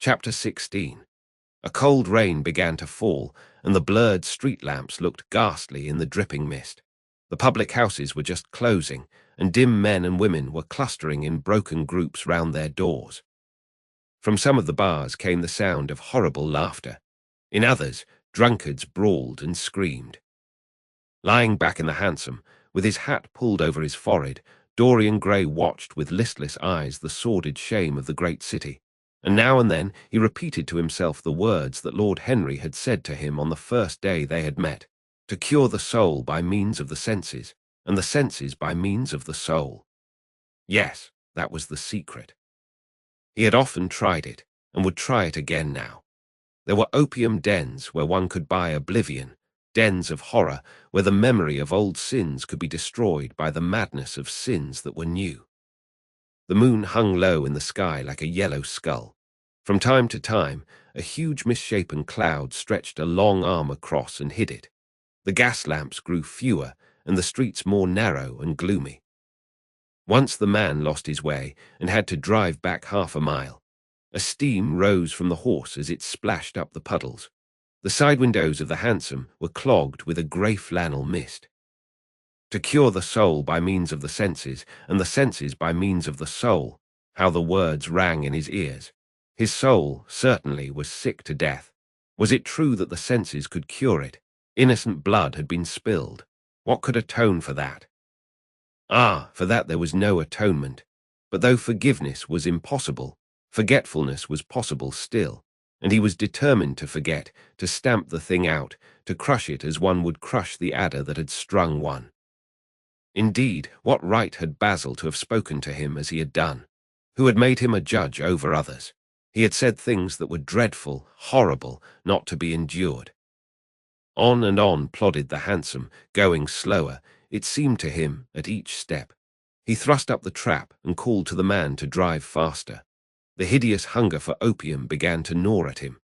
Chapter 16. A cold rain began to fall, and the blurred street lamps looked ghastly in the dripping mist. The public houses were just closing, and dim men and women were clustering in broken groups round their doors. From some of the bars came the sound of horrible laughter. In others, drunkards brawled and screamed. Lying back in the hansom, with his hat pulled over his forehead, Dorian Gray watched with listless eyes the sordid shame of the great city, and now and then he repeated to himself the words that Lord Henry had said to him on the first day they had met, to cure the soul by means of the senses, and the senses by means of the soul. Yes, that was the secret. He had often tried it, and would try it again now. There were opium dens where one could buy oblivion, dens of horror where the memory of old sins could be destroyed by the madness of sins that were new. The moon hung low in the sky like a yellow skull. From time to time, a huge misshapen cloud stretched a long arm across and hid it. The gas lamps grew fewer, and the streets more narrow and gloomy. Once the man lost his way and had to drive back half a mile. A steam rose from the horse as it splashed up the puddles. The side windows of the hansom were clogged with a grey flannel mist. To cure the soul by means of the senses, and the senses by means of the soul, how the words rang in his ears. His soul, certainly, was sick to death. Was it true that the senses could cure it? Innocent blood had been spilled. What could atone for that? Ah, for that there was no atonement. But though forgiveness was impossible, forgetfulness was possible still, and he was determined to forget, to stamp the thing out, to crush it as one would crush the adder that had strung one. Indeed, what right had Basil to have spoken to him as he had done? Who had made him a judge over others? He had said things that were dreadful, horrible, not to be endured. On and on plodded the hansom, going slower, it seemed to him, at each step. He thrust up the trap and called to the man to drive faster. The hideous hunger for opium began to gnaw at him.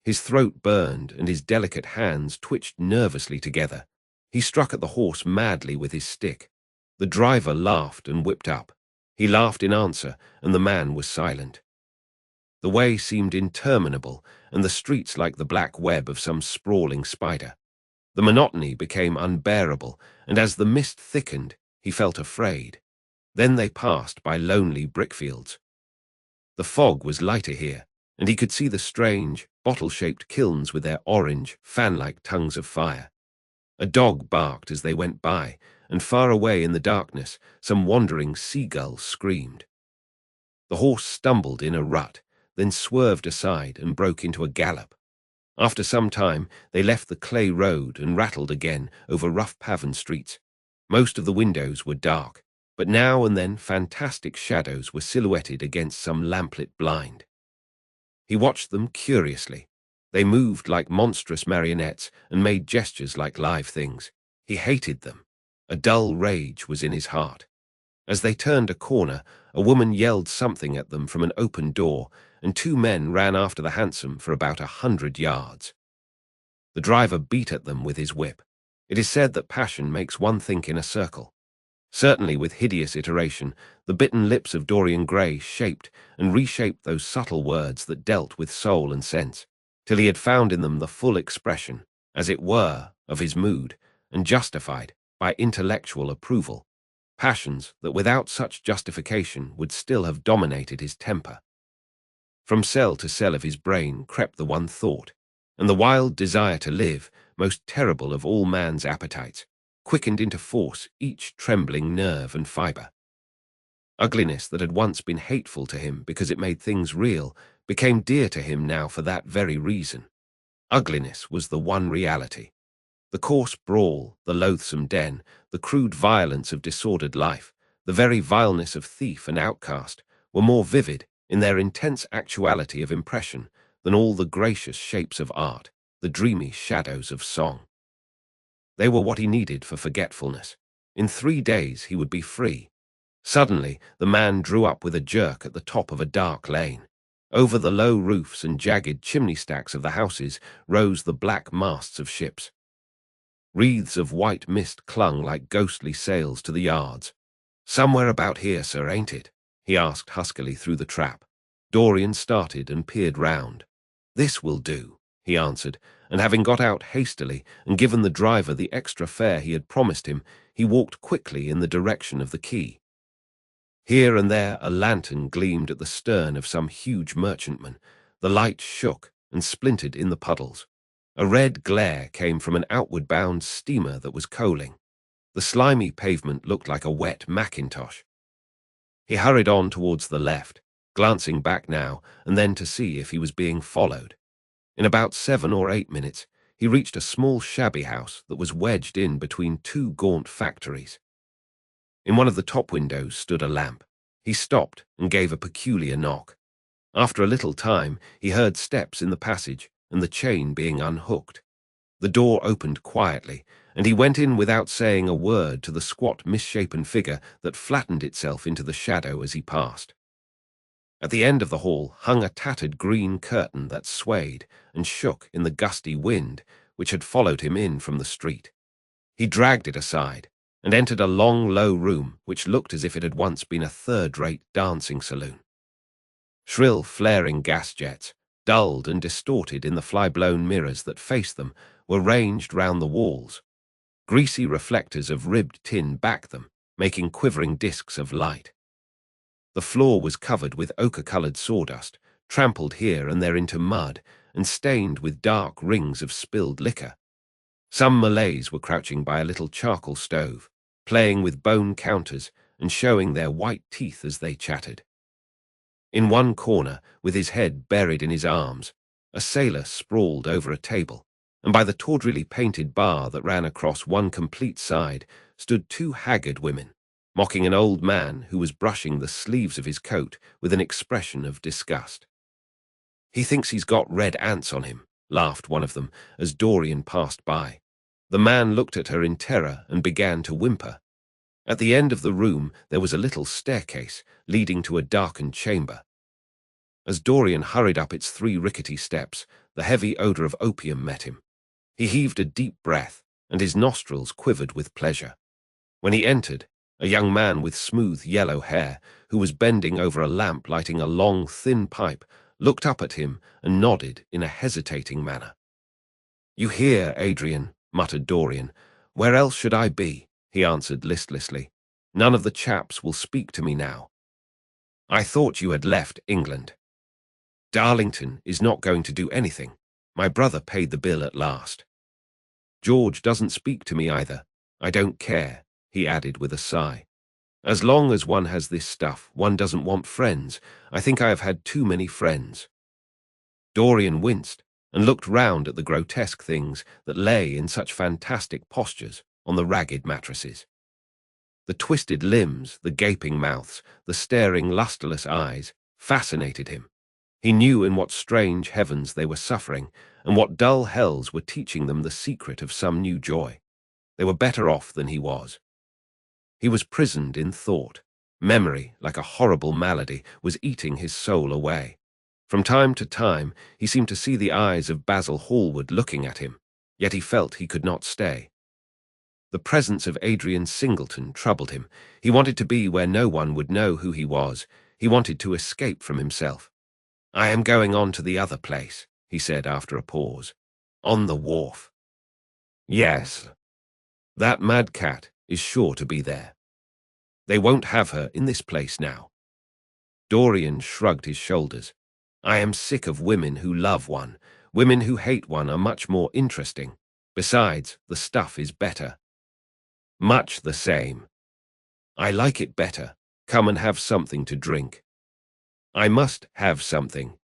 His throat burned and his delicate hands twitched nervously together. He struck at the horse madly with his stick. The driver laughed and whipped up. He laughed in answer, and the man was silent. The way seemed interminable, and the streets like the black web of some sprawling spider. The monotony became unbearable, and as the mist thickened, he felt afraid. Then they passed by lonely brickfields. The fog was lighter here, and he could see the strange, bottle-shaped kilns with their orange, fan-like tongues of fire. A dog barked as they went by, and far away in the darkness, some wandering seagull screamed. The horse stumbled in a rut, then swerved aside and broke into a gallop. After some time, they left the clay road and rattled again over rough-paven streets. Most of the windows were dark, but now and then fantastic shadows were silhouetted against some lamplit blind. He watched them curiously. They moved like monstrous marionettes and made gestures like live things. He hated them. A dull rage was in his heart. As they turned a corner, a woman yelled something at them from an open door, and two men ran after the hansom for about 100 yards. The driver beat at them with his whip. It is said that passion makes one think in a circle. Certainly, with hideous iteration, the bitten lips of Dorian Gray shaped and reshaped those subtle words that dealt with soul and sense, till he had found in them the full expression, as it were, of his mood, and justified, by intellectual approval, passions that without such justification would still have dominated his temper. From cell to cell of his brain crept the one thought, and the wild desire to live, most terrible of all man's appetites, quickened into force each trembling nerve and fibre. Ugliness that had once been hateful to him because it made things real became dear to him now for that very reason. Ugliness was the one reality. The coarse brawl, the loathsome den, the crude violence of disordered life, the very vileness of thief and outcast, were more vivid in their intense actuality of impression than all the gracious shapes of art, the dreamy shadows of song. They were what he needed for forgetfulness. In 3 days he would be free. Suddenly the man drew up with a jerk at the top of a dark lane. Over the low roofs and jagged chimney stacks of the houses rose the black masts of ships. Wreaths of white mist clung like ghostly sails to the yards. "Somewhere about here, sir, ain't it?" he asked huskily through the trap. Dorian started and peered round. "This will do," he answered, and having got out hastily and given the driver the extra fare he had promised him, he walked quickly in the direction of the quay. Here and there a lantern gleamed at the stern of some huge merchantman. The light shook and splintered in the puddles. A red glare came from an outward-bound steamer that was coaling. The slimy pavement looked like a wet mackintosh. He hurried on towards the left, glancing back now and then to see if he was being followed. In about 7 or 8 minutes, he reached a small shabby house that was wedged in between two gaunt factories. In one of the top windows stood a lamp. He stopped and gave a peculiar knock. After a little time, he heard steps in the passage and the chain being unhooked. The door opened quietly, and he went in without saying a word to the squat, misshapen figure that flattened itself into the shadow as he passed. At the end of the hall hung a tattered green curtain that swayed and shook in the gusty wind which had followed him in from the street. He dragged it aside and entered a long, low room which looked as if it had once been a third-rate dancing saloon. Shrill, flaring gas jets, dulled and distorted in the fly-blown mirrors that faced them, were ranged round the walls. Greasy reflectors of ribbed tin backed them, making quivering discs of light. The floor was covered with ochre-coloured sawdust, trampled here and there into mud, and stained with dark rings of spilled liquor. Some Malays were crouching by a little charcoal stove, playing with bone counters and showing their white teeth as they chattered. In one corner, with his head buried in his arms, a sailor sprawled over a table, and by the tawdrily painted bar that ran across one complete side stood two haggard women, mocking an old man who was brushing the sleeves of his coat with an expression of disgust. "He thinks he's got red ants on him," laughed one of them as Dorian passed by. The man looked at her in terror and began to whimper. At the end of the room there was a little staircase leading to a darkened chamber. As Dorian hurried up its 3 rickety steps, the heavy odor of opium met him. He heaved a deep breath, and his nostrils quivered with pleasure. When he entered, a young man with smooth yellow hair, who was bending over a lamp lighting a long, thin pipe, looked up at him and nodded in a hesitating manner. "You here, Adrian?" muttered Dorian. "Where else should I be?" he answered listlessly. "None of the chaps will speak to me now." "I thought you had left England." "Darlington is not going to do anything. My brother paid the bill at last. George doesn't speak to me either. I don't care," he added with a sigh. "As long as one has this stuff, one doesn't want friends. I think I have had too many friends." Dorian winced and looked round at the grotesque things that lay in such fantastic postures on the ragged mattresses. The twisted limbs, the gaping mouths, the staring, lustreless eyes fascinated him. He knew in what strange heavens they were suffering, and what dull hells were teaching them the secret of some new joy. They were better off than he was. He was prisoned in thought. Memory, like a horrible malady, was eating his soul away. From time to time, he seemed to see the eyes of Basil Hallward looking at him, yet he felt he could not stay. The presence of Adrian Singleton troubled him. He wanted to be where no one would know who he was. He wanted to escape from himself. "I am going on to the other place," he said after a pause. "On the wharf." "Yes. That mad cat is sure to be there. They won't have her in this place now." Dorian shrugged his shoulders. "I am sick of women who love one. Women who hate one are much more interesting. Besides, the stuff is better." "Much the same." "I like it better. Come and have something to drink." "I must have something."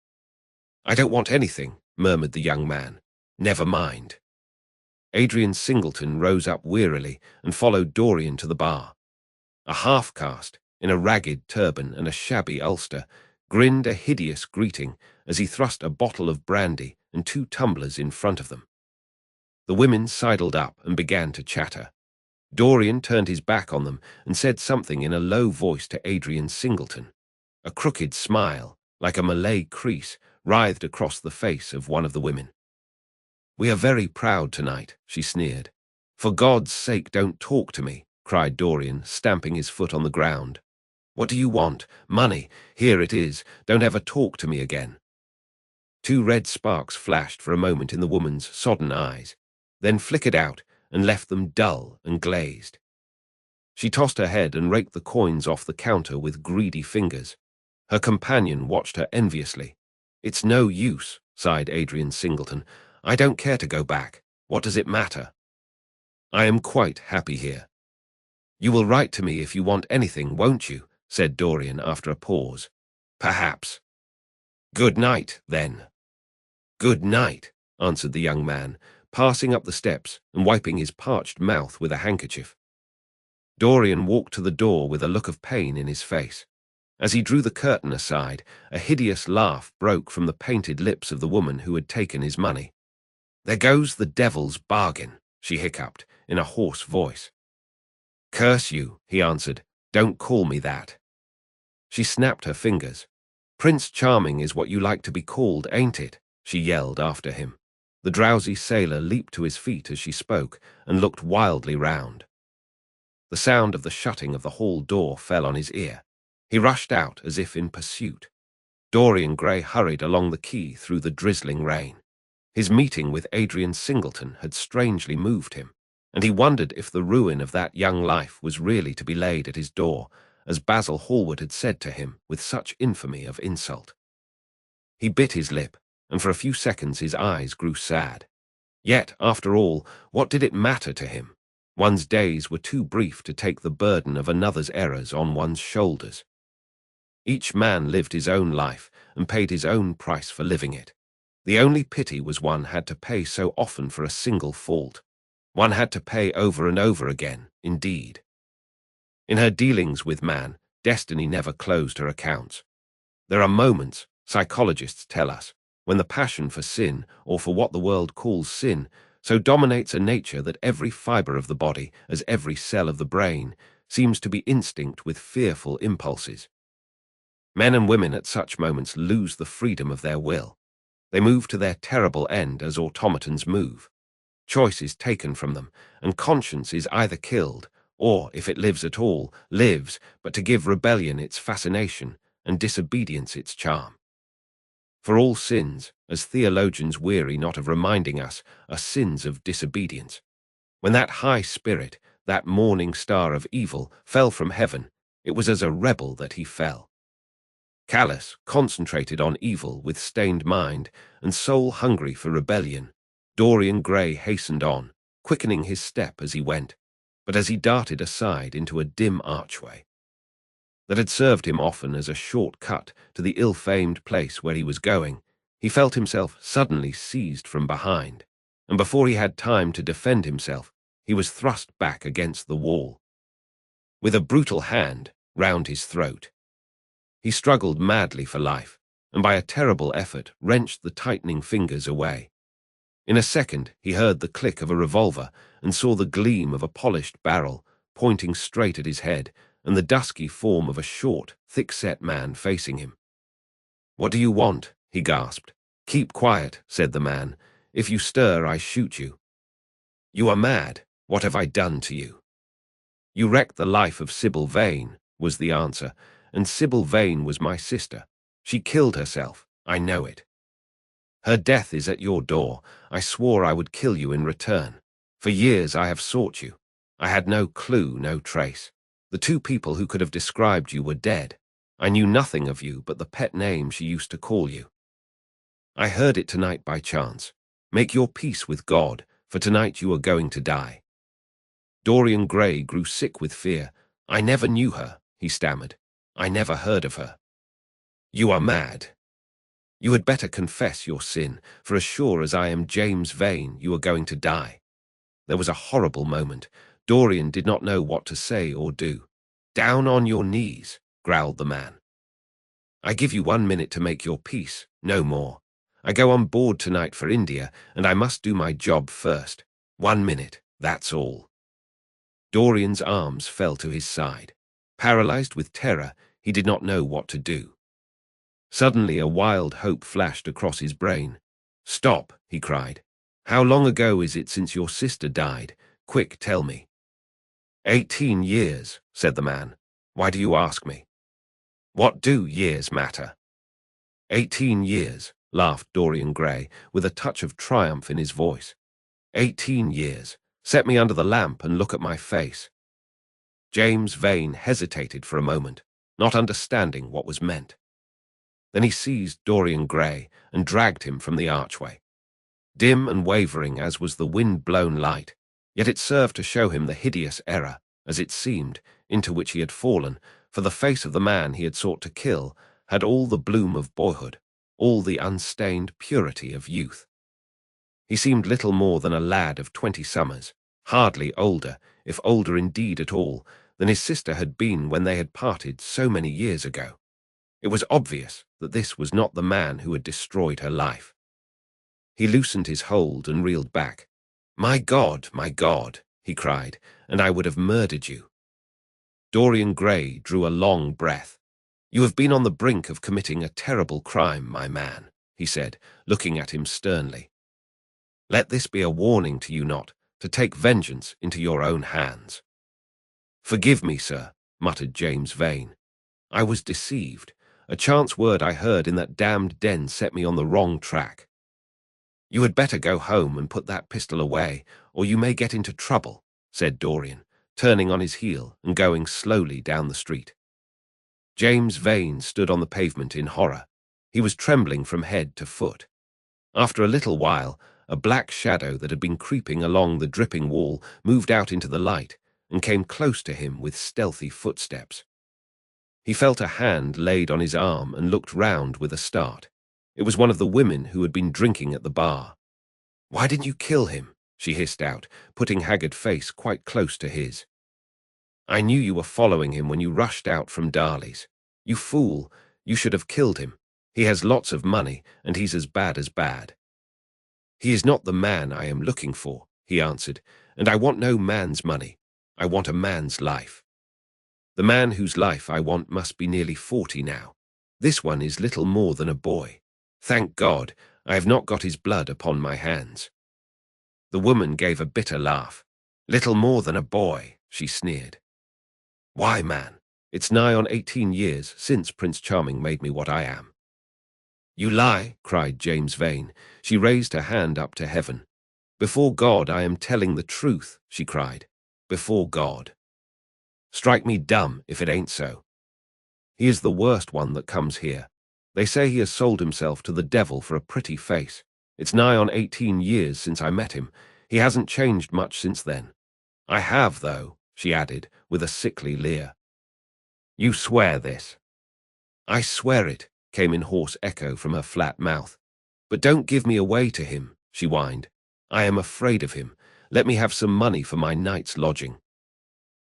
"I don't want anything," murmured the young man. "Never mind." Adrian Singleton rose up wearily and followed Dorian to the bar. A half-caste, in a ragged turban and a shabby ulster, grinned a hideous greeting as he thrust a bottle of brandy and 2 tumblers in front of them. The women sidled up and began to chatter. Dorian turned his back on them and said something in a low voice to Adrian Singleton. A crooked smile, like a Malay crease, writhed across the face of one of the women. "We are very proud tonight," she sneered. "For God's sake, don't talk to me," cried Dorian, stamping his foot on the ground. What do you want? Money. Here it is. Don't ever talk to me again. Two red sparks flashed for a moment in the woman's sodden eyes, then flickered out and left them dull and glazed. She tossed her head and raked the coins off the counter with greedy fingers. Her companion watched her enviously. "It's no use," sighed Adrian Singleton. "I don't care to go back. What does it matter? I am quite happy here." "You will write to me if you want anything, won't you?" said Dorian after a pause. "Perhaps." "Good night, then." "Good night," answered the young man, passing up the steps and wiping his parched mouth with a handkerchief. Dorian walked to the door with a look of pain in his face. As he drew the curtain aside, a hideous laugh broke from the painted lips of the woman who had taken his money. "There goes the devil's bargain," she hiccuped in a hoarse voice. "Curse you," he answered. "Don't call me that." She snapped her fingers. "Prince Charming is what you like to be called, ain't it?" she yelled after him. The drowsy sailor leaped to his feet as she spoke and looked wildly round. The sound of the shutting of the hall door fell on his ear. He rushed out as if in pursuit. Dorian Gray hurried along the quay through the drizzling rain. His meeting with Adrian Singleton had strangely moved him, and he wondered if the ruin of that young life was really to be laid at his door, as Basil Hallward had said to him with such infamy of insult. He bit his lip, and for a few seconds his eyes grew sad. Yet, after all, what did it matter to him? One's days were too brief to take the burden of another's errors on one's shoulders. Each man lived his own life and paid his own price for living it. The only pity was one had to pay so often for a single fault. One had to pay over and over again, indeed. In her dealings with man, destiny never closed her accounts. There are moments, psychologists tell us, when the passion for sin, or for what the world calls sin, so dominates a nature that every fiber of the body, as every cell of the brain, seems to be instinct with fearful impulses. Men and women at such moments lose the freedom of their will. They move to their terrible end as automatons move. Choice is taken from them, and conscience is either killed, or, if it lives at all, lives but to give rebellion its fascination and disobedience its charm. For all sins, as theologians weary not of reminding us, are sins of disobedience. When that high spirit, that morning star of evil, fell from heaven, it was as a rebel that he fell. Callous, concentrated on evil with stained mind, and soul hungry for rebellion, Dorian Gray hastened on, quickening his step as he went, but as he darted aside into a dim archway that had served him often as a short cut to the ill-famed place where he was going, he felt himself suddenly seized from behind, and before he had time to defend himself, he was thrust back against the wall, with a brutal hand round his throat. He struggled madly for life, and by a terrible effort wrenched the tightening fingers away. In a second he heard the click of a revolver and saw the gleam of a polished barrel pointing straight at his head, and the dusky form of a short, thick-set man facing him. "What do you want?" he gasped. "Keep quiet," said the man. "If you stir, I shoot you." "You are mad. What have I done to you?" "You wrecked the life of Sybil Vane," was the answer, "and Sybil Vane was my sister. She killed herself. I know it. Her death is at your door. I swore I would kill you in return. For years I have sought you. I had no clue, no trace. The two people who could have described you were dead. I knew nothing of you but the pet name she used to call you. I heard it tonight by chance. Make your peace with God, for tonight you are going to die." Dorian Gray grew sick with fear. "I never knew her," he stammered. "I never heard of her." "You are mad. You had better confess your sin, for as sure as I am James Vane, you are going to die." There was a horrible moment. Dorian did not know what to say or do. "Down on your knees," growled the man. "I give you 1 minute to make your peace, no more. I go on board tonight for India, and I must do my job first. 1 minute, that's all." Dorian's arms fell to his side. Paralyzed with terror, he did not know what to do. Suddenly a wild hope flashed across his brain. "Stop," he cried. "How long ago is it since your sister died? Quick, tell me." 18 years, said the man. "Why do you ask me?" What do years matter? 18 years, laughed Dorian Gray, with a touch of triumph in his voice. 18 years. Set me under the lamp and look at my face. James Vane hesitated for a moment, not understanding what was meant. Then he seized Dorian Gray and dragged him from the archway. Dim and wavering as was the wind-blown light, yet it served to show him the hideous error, as it seemed, into which he had fallen, for the face of the man he had sought to kill had all the bloom of boyhood, all the unstained purity of youth. He seemed little more than a lad of 20 summers, hardly older, if older indeed at all, than his sister had been when they had parted so many years ago. It was obvious that this was not the man who had destroyed her life. He loosened his hold and reeled back. My God, he cried, and I would have murdered you. Dorian Gray drew a long breath. You have been on the brink of committing a terrible crime, my man, he said, looking at him sternly. Let this be a warning to you not to take vengeance into your own hands. Forgive me, sir, muttered James Vane. I was deceived. A chance word I heard in that damned den set me on the wrong track. You had better go home and put that pistol away, or you may get into trouble, said Dorian, turning on his heel and going slowly down the street. James Vane stood on the pavement in horror. He was trembling from head to foot. After a little while, a black shadow that had been creeping along the dripping wall moved out into the light and came close to him with stealthy footsteps. He felt a hand laid on his arm and looked round with a start. It was one of the women who had been drinking at the bar. Why didn't you kill him? She hissed out, putting haggard face quite close to his. I knew you were following him when you rushed out from Darley's. You fool, you should have killed him. He has lots of money, and he's as bad as bad. He is not the man I am looking for, he answered, and I want no man's money. I want a man's life. The man whose life I want must be nearly 40 now. This one is little more than a boy. Thank God, I have not got his blood upon my hands. The woman gave a bitter laugh. Little more than a boy, she sneered. Why, man, it's nigh on 18 years since Prince Charming made me what I am. You lie, cried James Vane. She raised her hand up to heaven. Before God, I am telling the truth, she cried. Before God. Strike me dumb if it ain't so. He is the worst one that comes here. They say he has sold himself to the devil for a pretty face. It's nigh on 18 years since I met him. He hasn't changed much since then. I have, though, she added, with a sickly leer. You swear this? I swear it, came in hoarse echo from her flat mouth. But don't give me away to him, she whined. I am afraid of him. Let me have some money for my night's lodging.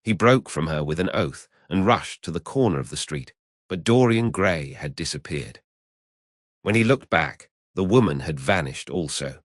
He broke from her with an oath and rushed to the corner of the street, but Dorian Gray had disappeared. When he looked back, the woman had vanished also.